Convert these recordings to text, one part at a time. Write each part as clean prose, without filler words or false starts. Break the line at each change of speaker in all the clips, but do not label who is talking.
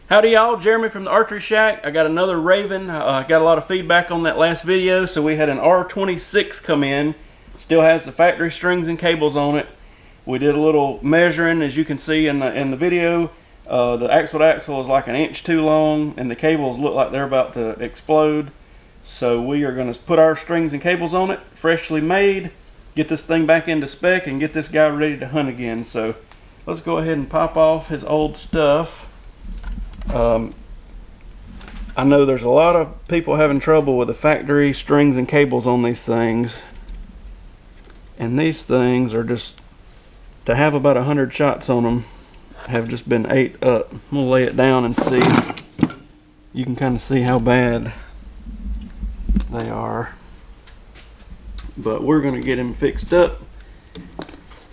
Howdy y'all, Jeremy from the Archeryshack. I got another Ravin. I got a lot of feedback on that last video, so we had an R26 come in. Still has the factory strings and cables on it. We did a little measuring, as you can see in the video. The axle to axle is like 1 inch too long, and the cables look like they're about to explode. So we are going to put our strings and cables on it, freshly made, get this thing back into spec, and get this guy ready to hunt again. So let's go ahead and pop off his old stuff. I know there's a lot of people having trouble with the factory strings and cables on these things, and these things are just, to have about 100 shots on them, have just been ate up. I'm gonna lay it down and see. You can kind of see how bad they are, but we're gonna get him fixed up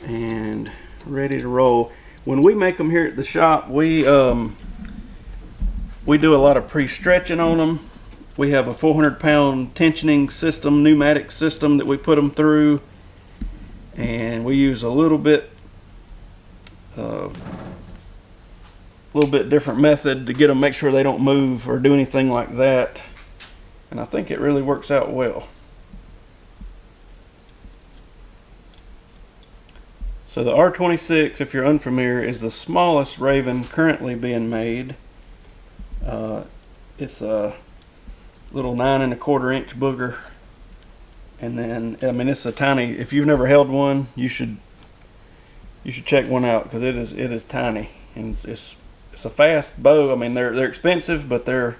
and ready to roll. When we make them here at the shop, we do a lot of pre-stretching on them. We have a 400-pound tensioning system, pneumatic system that we put them through, and we use a little bit different method to get them, make sure they don't move or do anything like that, and I think it really works out well. So the R26, if you're unfamiliar, is the smallest Ravin currently being made. It's a little 9 1/4 inch booger, and then it's a tiny. If you've never held one, you should check one out, because it is tiny, and it's a fast bow. I mean, they're expensive, but they're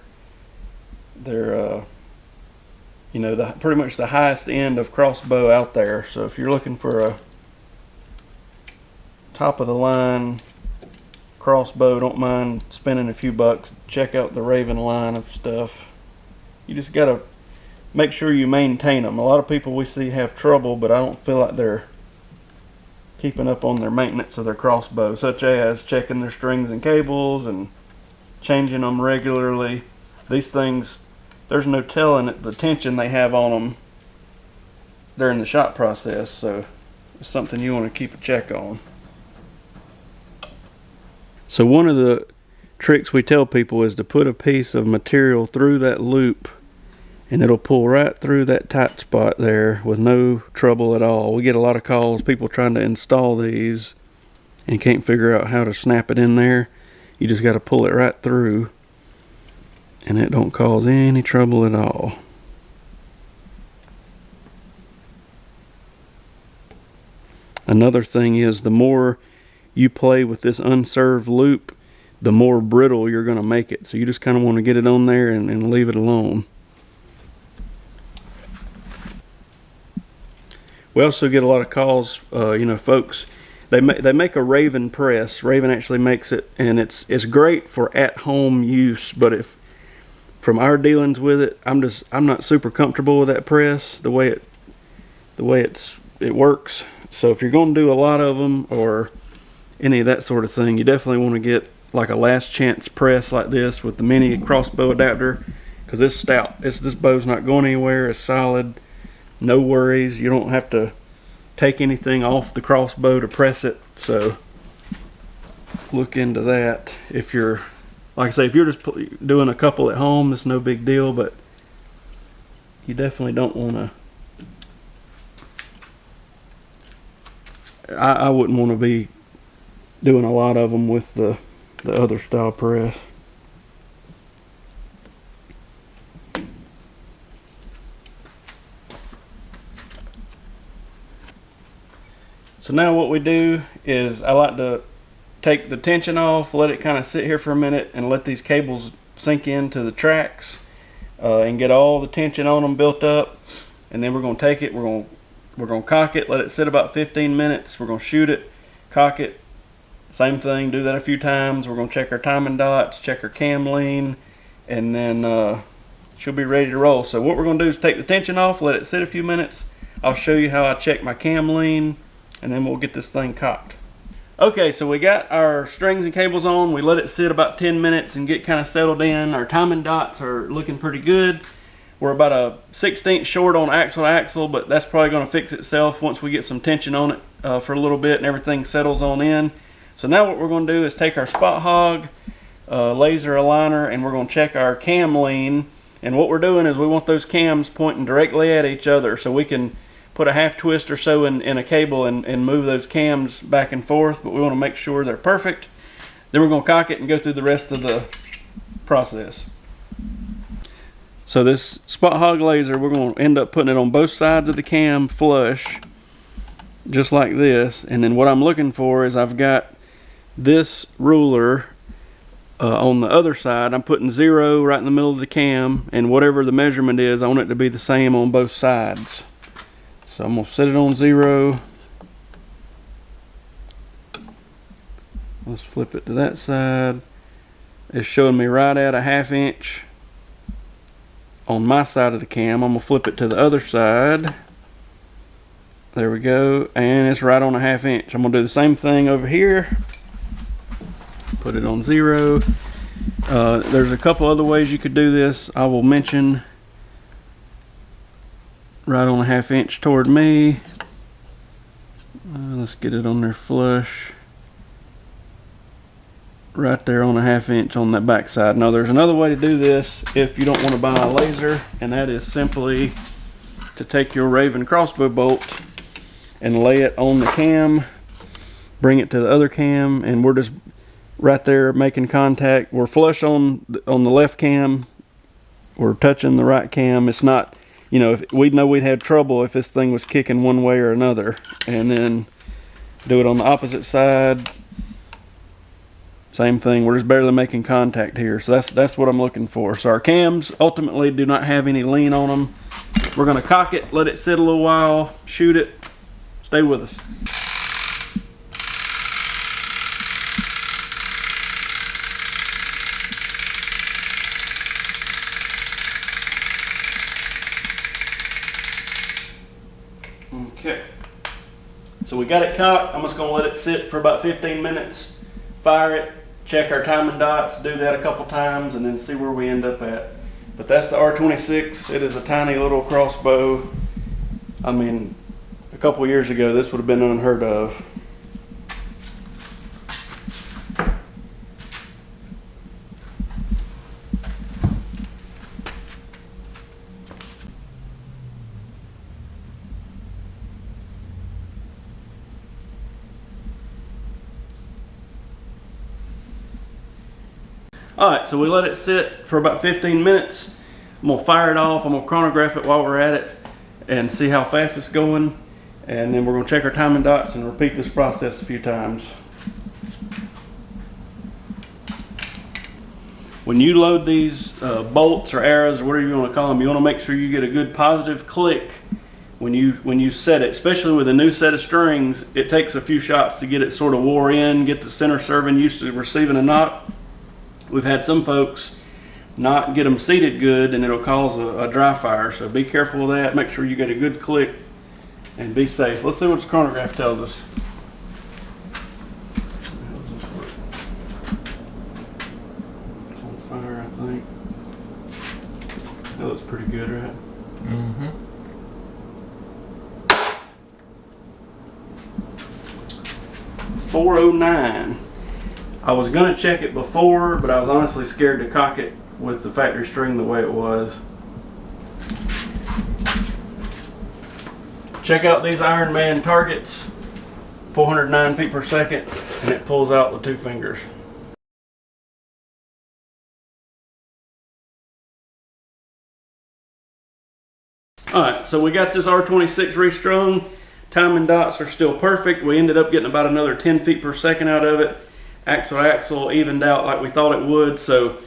you know, pretty much the highest end of crossbow out there. So if you're looking for a top of the line crossbow, don't mind spending a few bucks, check out the Ravin line of stuff. You just gotta make sure you maintain them. A lot of people we see have trouble, but I don't feel like they're keeping up on their maintenance of their crossbow, such as checking their strings and cables and changing them regularly. These things, there's no telling it, the tension they have on them during the shot process, so it's something you want to keep a check on. So one of the tricks we tell people is to put a piece of material through that loop, and it'll pull right through that tight spot there with no trouble at all. We get a lot of calls, people trying to install these and can't figure out how to snap it in there. You just got to pull it right through, and it don't cause any trouble at all. Another thing is, the more you play with this unserved loop, the more brittle you're going to make it. So you just kind of want to get it on there and leave it alone. We also get a lot of calls, you know, folks, they make a Ravin press. Ravin actually makes it, and it's great for at-home use, but if from our dealings with it, I'm not super comfortable with that press, the way it works. So if you're going to do a lot of them or any of that sort of thing, you definitely want to get like a last chance press like this with the mini crossbow adapter, because it's stout. This bow's not going anywhere. It's solid, no worries. You don't have to take anything off the crossbow to press it, so look into that. If you're, like I say, if you're just doing a couple at home, it's no big deal, but you definitely don't want to, I wouldn't want to be doing a lot of them with the other style press. So now what we do is, I like to take the tension off, let it kind of sit here for a minute, and let these cables sink into the tracks and get all the tension on them built up. And then we're going to take it, we're going to cock it, let it sit about 15 minutes. We're going to shoot it, cock it. Same thing, do that a few times. We're going to check our timing dots, check our cam lean, and then she'll be ready to roll. So what we're going to do is take the tension off, let it sit a few minutes. I'll show you how I check my cam lean, and then we'll get this thing cocked. Okay, so we got our strings and cables on. We let it sit about 10 minutes and get kind of settled in. Our timing dots are looking pretty good. We're about a 1/16 short on axle to axle, but that's probably going to fix itself once we get some tension on it for a little bit and everything settles on in. So now what we're going to do is take our spot hog, laser aligner, and we're going to check our cam lean. And what we're doing is we want those cams pointing directly at each other, so we can put a half twist or so in a cable and move those cams back and forth, but we want to make sure they're perfect. Then we're going to cock it and go through the rest of the process. So this spot hog laser, we're going to end up putting it on both sides of the cam flush, just like this. And then what I'm looking for is I've got this ruler on the other side. I'm putting 0 right in the middle of the cam, and whatever the measurement is, I want it to be the same on both sides. So I'm going to set it on 0. Let's flip it to that side. It's showing me right at a 1/2 inch on my side of the cam. I'm going to flip it to the other side. There we go, and it's right on a 1/2 inch. I'm going to do the same thing over here. Put it on 0. There's a couple other ways you could do this. I will mention right on a 1/2 inch toward me. Let's get it on there flush. Right there on a 1/2 inch on that back side. Now there's another way to do this if you don't want to buy a laser, and that is simply to take your Ravin crossbow bolt and lay it on the cam, bring it to the other cam, and we're just right there making contact. We're flush on the left cam, we're touching the right cam. It's not, you know, if we'd know we'd have trouble if this thing was kicking one way or another. And then do it on the opposite side. Same thing, we're just barely making contact here. So that's what I'm looking for. So our cams ultimately do not have any lean on them. We're gonna cock it, let it sit a little while, shoot it. Stay with us. Okay, so we got it cocked. I'm just gonna let it sit for about 15 minutes, fire it, check our timing dots, do that a couple times, and then see where we end up at. But that's the R26. It is a tiny little crossbow. I mean, a couple years ago, this would have been unheard of. Alright, so we let it sit for about 15 minutes. I'm going to fire it off. I'm going to chronograph it while we're at it and see how fast it's going. And then we're going to check our timing dots and repeat this process a few times. When you load these bolts or arrows or whatever you want to call them, you want to make sure you get a good positive click when you set it. Especially with a new set of strings, it takes a few shots to get it sort of wore in, get the center serving used to receiving a knot. We've had some folks not get them seated good, and it'll cause a dry fire. So be careful of that. Make sure you get a good click and be safe. Let's see what the chronograph tells us. It's on fire, I think. That looks pretty good, right? Mm-hmm. 409. I was gonna check it before, but I was honestly scared to cock it with the factory string the way it was. Check out these Ironman targets, 409 feet per second, and it pulls out with 2 fingers. Alright, so we got this R26 restrung. Timing dots are still perfect. We ended up getting about another 10 feet per second out of it. Axle to axle evened out like we thought it would. So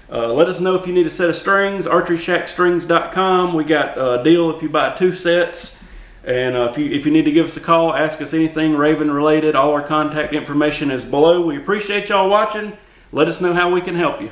let us know if you need a set of strings. Archeryshackstrings.com. We got a deal if you buy 2 sets. And if you need to give us a call, ask us anything Ravin related, all our contact information is below. We appreciate y'all watching. Let us know how we can help you.